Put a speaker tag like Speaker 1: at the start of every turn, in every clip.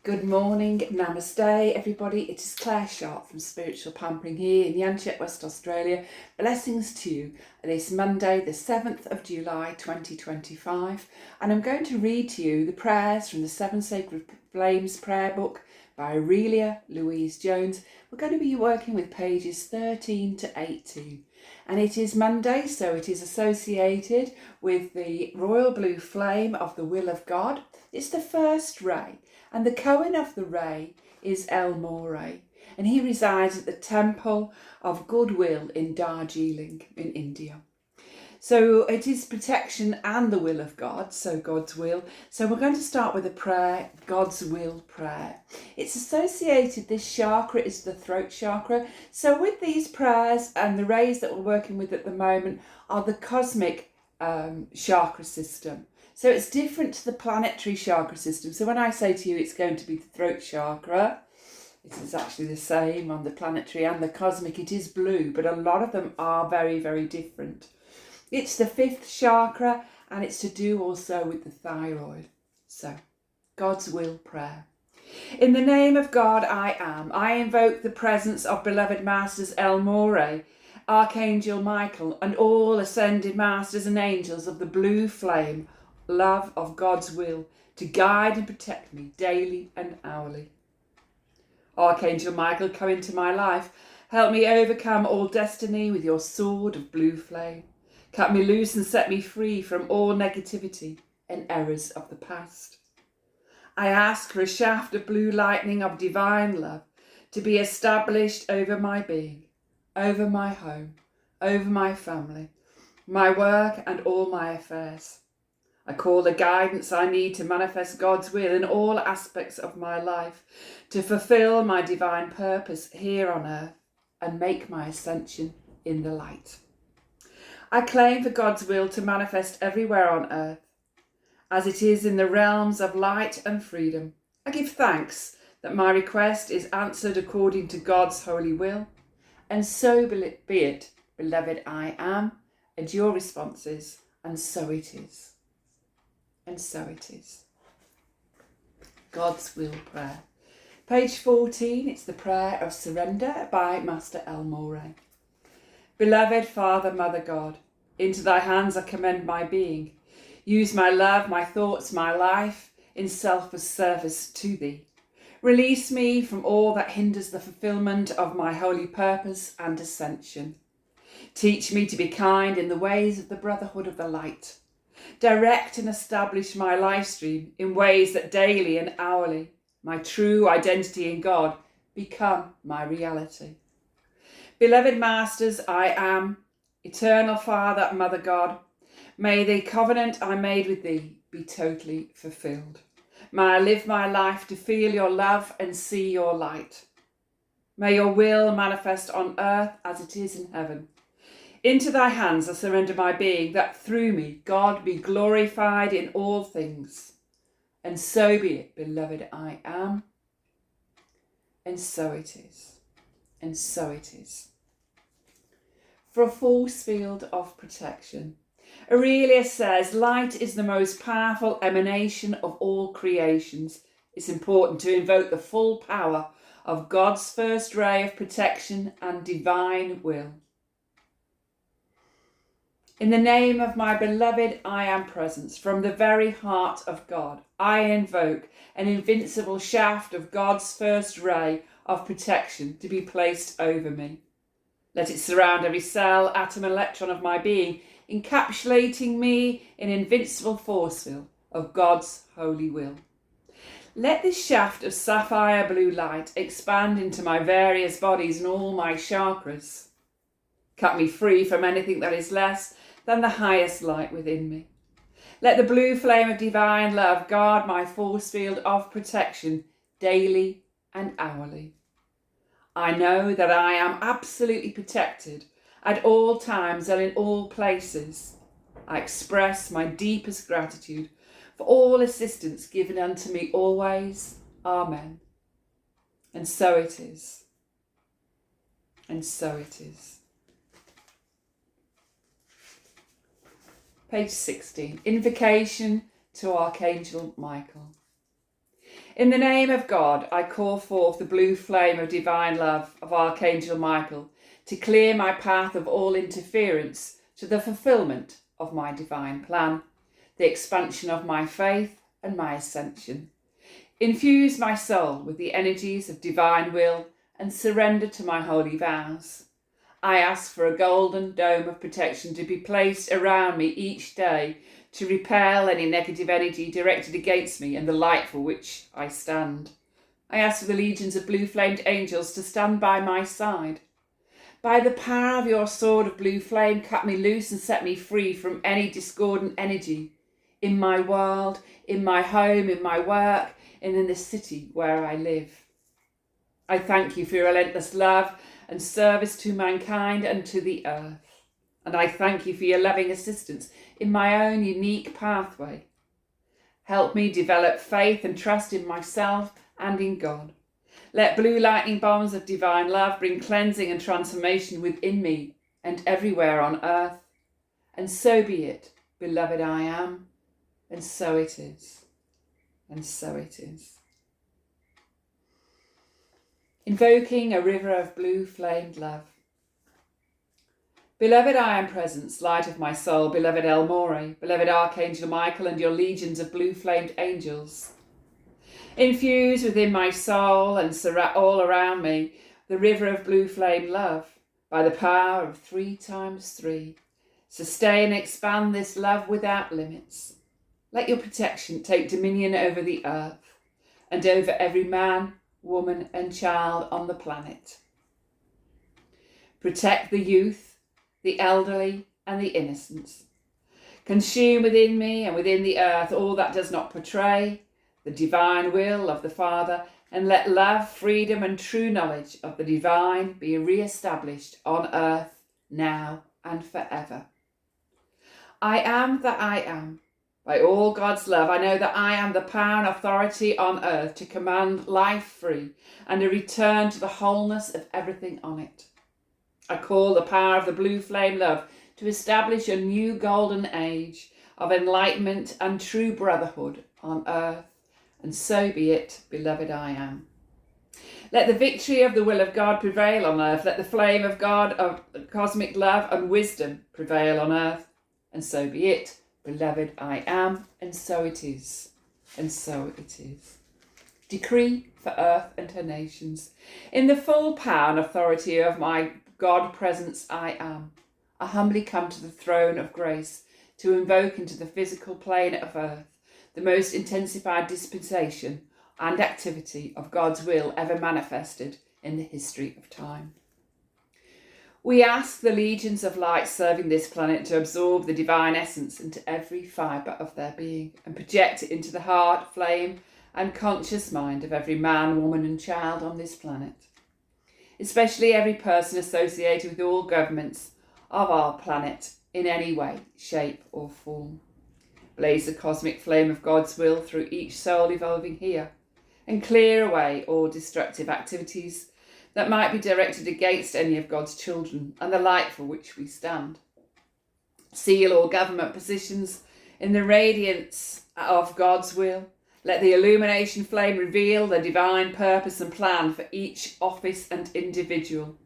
Speaker 1: Good morning, namaste everybody. It is Clare Sharp from Spiritual Pampering here in Yanchep, West Australia. Blessings to you this Monday, the 7th of July 2025. And I'm going to read to you the prayers from the Seven Sacred Flames prayer book by Aurelia, Louise Jones. We're going to be working with pages 13 to 18. And it is Monday, so it is associated with the royal blue flame of the will of God. It's the first ray. And the Cohen of the ray is Morya, and he resides at the Temple of Goodwill in Darjeeling in India. So it is protection and the will of God, so God's will. So we're going to start with a prayer, God's will prayer. It's associated, this chakra is the throat chakra. So with these prayers and the rays that we're working with at the moment are the cosmic chakra system. So it's different to the planetary chakra system. So when I say to you it's going to be the throat chakra, it is actually the same on the planetary and the cosmic. It is blue, but a lot of them are very, very different. It's the fifth chakra and it's to do also with the thyroid. So, God's will prayer. In the name of God I am. I invoke the presence of beloved Masters Morya, Archangel Michael, and all ascended masters and angels of the blue flame, love of God's will, to guide and protect me daily and hourly. Archangel Michael, come into my life. Help me overcome all destiny with your sword of blue flame. Cut me loose and set me free from all negativity and errors of the past. I ask for a shaft of blue lightning of divine love to be established over my being, over my home, over my family, my work and all my affairs. I call the guidance I need to manifest God's will in all aspects of my life, to fulfill my divine purpose here on earth and make my ascension in the light. I claim for God's will to manifest everywhere on earth, as it is in the realms of light and freedom. I give thanks that my request is answered according to God's holy will, and so be it, beloved I am, and your responses, and so it is. And so it is. God's will prayer. Page 14, it's the prayer of surrender by Master Morya. Beloved Father, Mother God, into thy hands I commend my being. Use my love, my thoughts, my life in selfless service to thee. Release me from all that hinders the fulfillment of my holy purpose and ascension. Teach me to be kind in the ways of the brotherhood of the light. Direct and establish my life stream in ways that daily and hourly my true identity in God become my reality. Beloved Masters, I am, Eternal Father, Mother God, may the covenant I made with thee be totally fulfilled. May I live my life to feel your love and see your light. May your will manifest on earth as it is in heaven. Into thy hands I surrender my being, that through me God be glorified in all things. And so be it, beloved I am. And so it is. And so it is. For a force field of protection. Aurelia says, light is the most powerful emanation of all creations. It's important to invoke the full power of God's first ray of protection and divine will. In the name of my beloved I am presence, from the very heart of God, I invoke an invincible shaft of God's first ray of protection to be placed over me. Let it surround every cell, atom, and electron of my being, encapsulating me in invincible force field of God's holy will. Let this shaft of sapphire blue light expand into my various bodies and all my chakras. Cut me free from anything that is less than the highest light within me. Let the blue flame of divine love guard my force field of protection daily and hourly. I know that I am absolutely protected at all times and in all places. I express my deepest gratitude for all assistance given unto me always. Amen. And so it is. And so it is. Page 16. Invocation to Archangel Michael. In the name of God, I call forth the blue flame of divine love of Archangel Michael to clear my path of all interference to the fulfillment of my divine plan, the expansion of my faith and my ascension. Infuse my soul with the energies of divine will and surrender to my holy vows. I ask for a golden dome of protection to be placed around me each day to repel any negative energy directed against me and the light for which I stand. I ask for the legions of blue-flamed angels to stand by my side. By the power of your sword of blue flame, cut me loose and set me free from any discordant energy in my world, in my home, in my work, and in the city where I live. I thank you for your relentless love and service to mankind and to the earth. And I thank you for your loving assistance in my own unique pathway. Help me develop faith and trust in myself and in God. Let blue lightning bombs of divine love bring cleansing and transformation within me and everywhere on earth. And so be it, beloved I am. And so it is. And so it is. Invoking a river of blue flamed love. Beloved I am presence, light of my soul, beloved El Morya, beloved Archangel Michael and your legions of blue-flamed angels. Infuse within my soul and all around me the river of blue-flame love by the power of 3 times 3. Sustain and expand this love without limits. Let your protection take dominion over the earth and over every man, woman and child on the planet. Protect the youth, the elderly and the innocents. Consume within me and within the earth all that does not portray the divine will of the Father, and let love, freedom and true knowledge of the divine be re-established on earth now and forever. I am that I am. By all God's love, I know that I am the power and authority on earth to command life free and a return to the wholeness of everything on it. I call the power of the blue flame love to establish a new golden age of enlightenment and true brotherhood on earth. And so be it, beloved I am. Let the victory of the will of God prevail on earth. Let the flame of God, of cosmic love and wisdom prevail on earth. And so be it, beloved I am. And so it is. And so it is. Decree for earth and her nations. In the full power and authority of my God presence I am. I humbly come to the throne of grace to invoke into the physical plane of earth the most intensified dispensation and activity of God's will ever manifested in the history of time. We ask the legions of light serving this planet to absorb the divine essence into every fibre of their being and project it into the heart, flame and conscious mind of every man, woman and child on this planet. Especially every person associated with all governments of our planet in any way, shape or form. Blaze the cosmic flame of God's will through each soul evolving here and clear away all destructive activities that might be directed against any of God's children and the light for which we stand. Seal all government positions in the radiance of God's will. Let the illumination flame reveal the divine purpose and plan for each office and individual,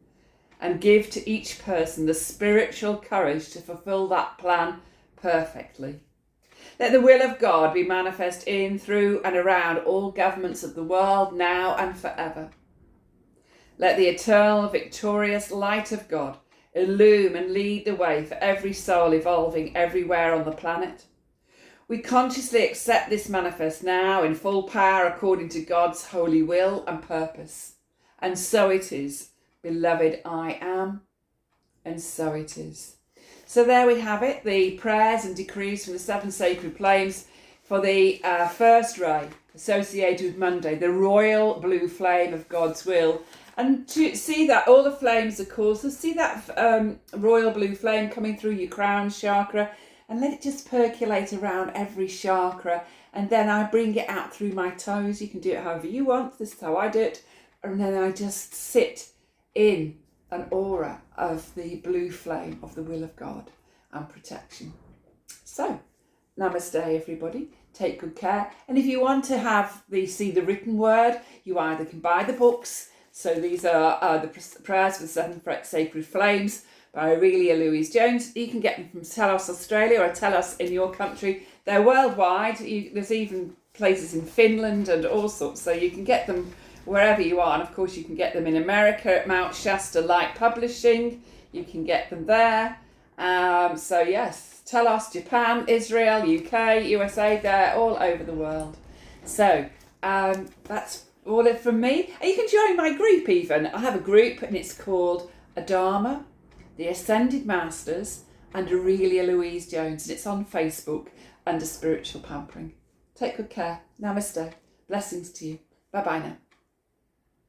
Speaker 1: and give to each person the spiritual courage to fulfill that plan perfectly. Let the will of God be manifest in, through and around all governments of the world now and forever. Let the eternal, victorious light of God illume and lead the way for every soul evolving everywhere on the planet. We consciously accept this manifest now in full power according to God's holy will and purpose. And so it is, beloved I am, and so it is. So there we have it, the prayers and decrees from the 7 sacred flames for the first ray associated with Monday, the royal blue flame of God's will. And to see that all the flames are cool, so see that royal blue flame coming through your crown chakra, and let it just percolate around every chakra. And then I bring it out through my toes. You can do it however you want. This is how I do it. And then I just sit in an aura of the blue flame of the will of God and protection. So, namaste everybody. Take good care. And if you want to see the written word, you either can buy the books. So these are the Prayers for the Seven Sacred Flames by Aurelia Louise Jones. You can get them from Telos Australia or Telos in your country. They're worldwide. There's even places in Finland and all sorts. So you can get them wherever you are. And of course you can get them in America at Mount Shasta Light Publishing. You can get them there. So yes, Telos, Japan, Israel, UK, USA, they're all over the world. So that's all it from me. And you can join my group even. I have a group and it's called Adama, the Ascended Masters, and Aurelia Louise Jones. And it's on Facebook under Spiritual Pampering. Take good care. Namaste. Blessings to you. Bye-bye now.